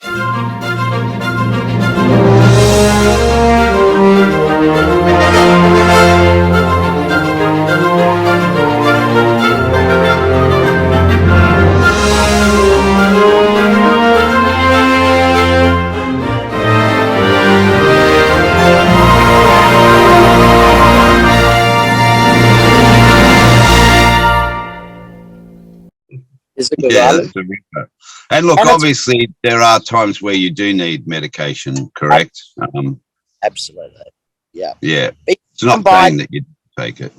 Yeah, that's a ripper. And look, obviously, there are times where you do need medication, correct? Absolutely. Yeah. Yeah. It's not saying that you take it.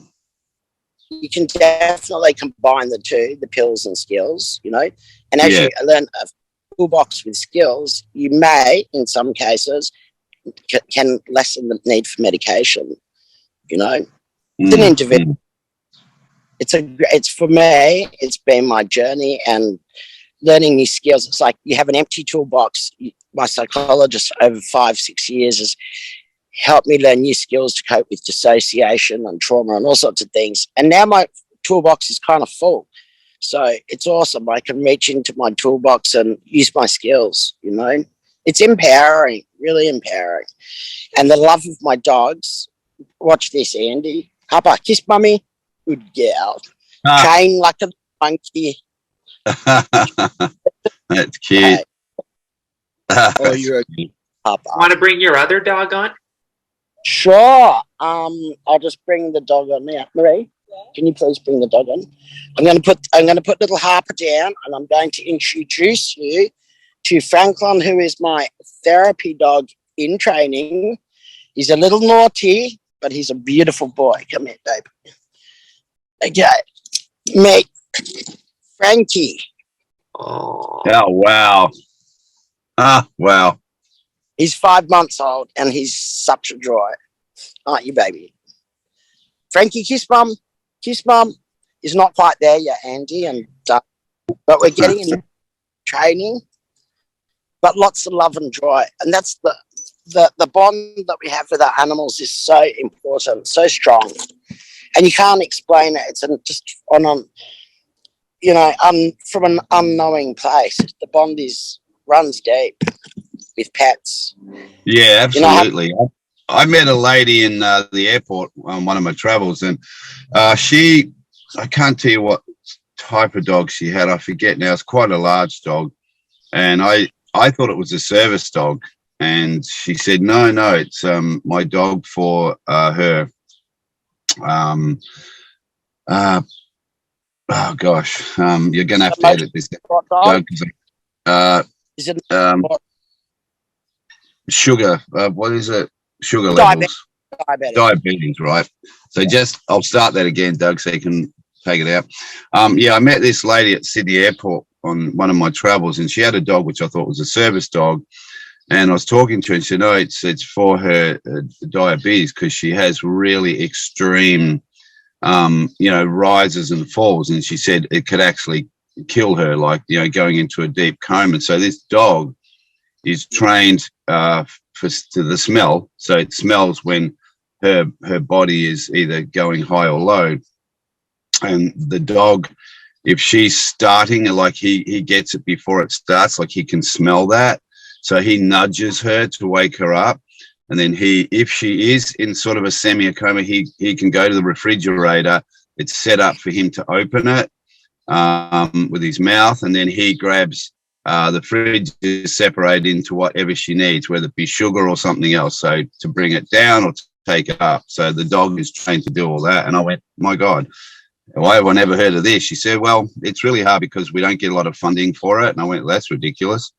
You can definitely combine the two, the pills and skills, you know. And as you learn a toolbox with skills, you may, in some cases, can lessen the need for medication, you know. It's an individual. It's for me, it's been my journey and learning these skills. It's like you have an empty toolbox. My psychologist over 5-6 years has helped me learn new skills to cope with dissociation and trauma and all sorts of things. And now my toolbox is kind of full. So it's awesome. I can reach into my toolbox and use my skills, you know. It's empowering, really empowering. And the love of my dogs. Watch this, Andy. Papa, kiss mummy. Good girl. Train like a monkey. That's cute. Oh, you're a papa. Want to bring your other dog on? Sure. I'll just bring the dog on now. Marie, can you please bring the dog on? I'm going to put little Harper down, and I'm going to introduce you to Franklin, who is my therapy dog in training. He's a little naughty, but he's a beautiful boy. Come here, babe. Okay, mate, Frankie. Oh, wow. Wow. He's 5 months old, and he's such a joy. Aren't you, baby? Frankie, kiss mum. Kiss mum. He's not quite there yet, Andy, but we're getting in training. But lots of love and joy, and that's the bond that we have with our animals is so important, so strong. And you can't explain it. It's just on, you know, from an unknowing place. The bond runs deep with pets. Yeah, absolutely. You know, I met a lady in the airport on one of my travels, and I can't tell you what type of dog she had. I forget now. It's quite a large dog, and I thought it was a service dog, and she said, no, it's my dog for her. Oh gosh, you're gonna have to edit this. Is it sugar? What is it? Sugar levels. Diabetes, right? So I'll start that again, Doug, so you can take it out. I met this lady at Sydney Airport on one of my travels, and she had a dog which I thought was a service dog. And I was talking to her, and she said, no, it's for her diabetes, because she has really extreme, rises and falls. And she said it could actually kill her, like, going into a deep coma. So this dog is trained to the smell. So it smells when her body is either going high or low. And the dog, if she's starting, like he gets it before it starts, like he can smell that. So he nudges her to wake her up. And then if she is in sort of a semi-coma, he can go to the refrigerator. It's set up for him to open it with his mouth. And then he grabs the fridge is separated into whatever she needs, whether it be sugar or something else. So to bring it down or to take it up. So the dog is trained to do all that. And I went, my God, why have I never heard of this? She said, well, it's really hard because we don't get a lot of funding for it. And I went, that's ridiculous.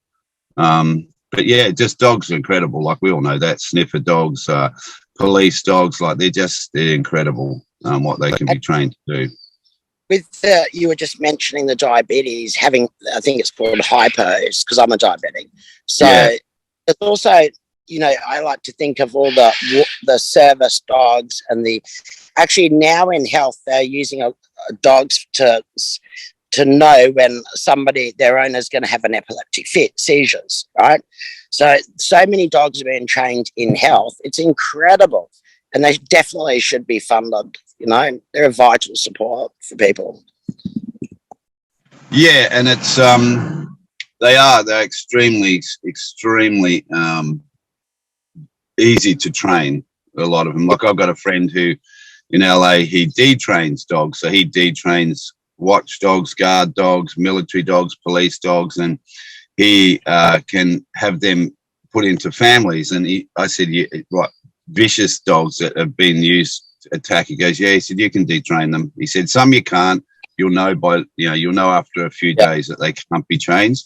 But yeah, just dogs are incredible. Like we all know that. Sniffer dogs, police dogs, like they're incredible what they can be trained to do. With you were just mentioning the diabetes, having, I think it's called hypos, because I'm a diabetic. So it's also, I like to think of all the service dogs and actually now in health, they're using dogs to know when their owner is going to have an epileptic fit, seizures, right? So many dogs are being trained in health. It's incredible. And they definitely should be funded. They're a vital support for people. Yeah, and it's They're extremely easy to train. A lot of them. Like I've got a friend who in LA, he detrains dogs. So he detrains watchdogs, guard dogs, military dogs, police dogs, and he can have them put into families. And I said, right, vicious dogs that have been used to attack. He goes, yeah. He said, you can detrain them. He said, some you can't. You'll know after a few days that they can't be trained.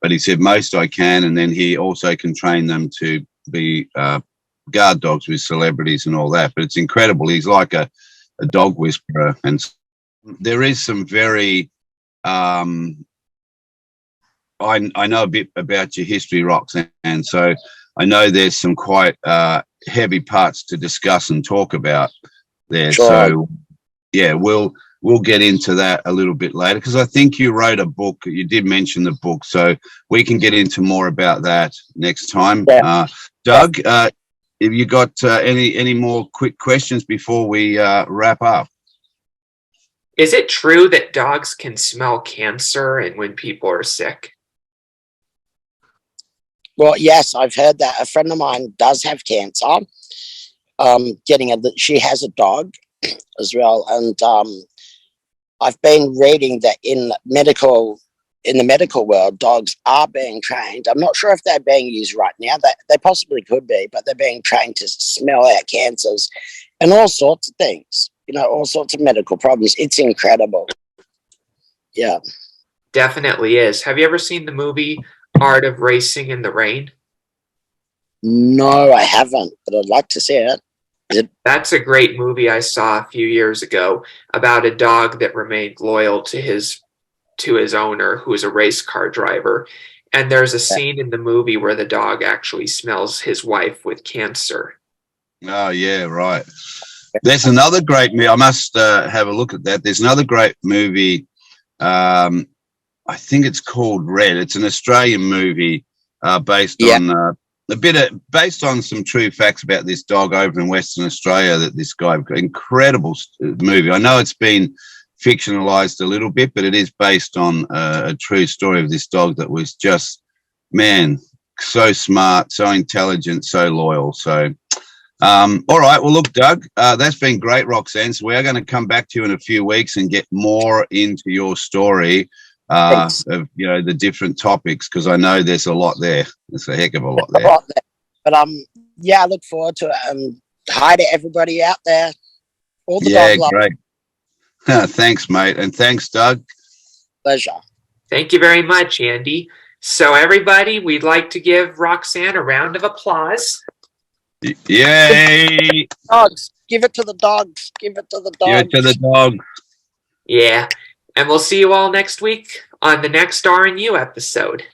But he said most I can, and then he also can train them to be guard dogs with celebrities and all that. But it's incredible. He's like a dog whisperer, and there is some very. I know a bit about your history, Roxanne, and so I know there's some quite heavy parts to discuss and talk about there. Sure. So yeah, we'll get into that a little bit later, because I think you wrote a book. You did mention the book, so we can get into more about that next time. Yeah. Doug, have you got any more quick questions before we wrap up? Is it true that dogs can smell cancer and when people are sick? Well, yes, I've heard that. A friend of mine does have cancer. She has a dog as well, and I've been reading that in the medical world, dogs are being trained. I'm not sure if they're being used right now. They possibly could be, but they're being trained to smell out cancers and all sorts of things, all sorts of medical problems. It's incredible. Yeah. Definitely is. Have you ever seen the movie Art of Racing in the Rain? No, I haven't, but I'd like to see it. That's a great movie I saw a few years ago about a dog that remained loyal to his owner, who is a race car driver. And there's a scene in the movie where the dog actually smells his wife with cancer. Oh, yeah, right. There's another great movie. I must have a look at that. There's another great movie. I think it's called Red. It's an Australian movie based on some true facts about this dog over in Western Australia. That this guy, incredible movie. I know it's been fictionalized a little bit, but it is based on a true story of this dog that was just, man, so smart, so intelligent, so loyal. So, all right. Well, look, Doug, that's been great, Roxanne. So we are going to come back to you in a few weeks and get more into your story of the different topics, because I know there's a lot there. There's a heck of a lot there. But I look forward to it. Hi to everybody out there. All the dog love. Great. Thanks, mate, and thanks, Doug. Pleasure. Thank you very much, Andy. So, everybody, we'd like to give Roxanne a round of applause. Yay! Dogs, give it to the dogs. Give it to the dogs. Give it to the dogs. Yeah, and we'll see you all next week on the next R&U episode.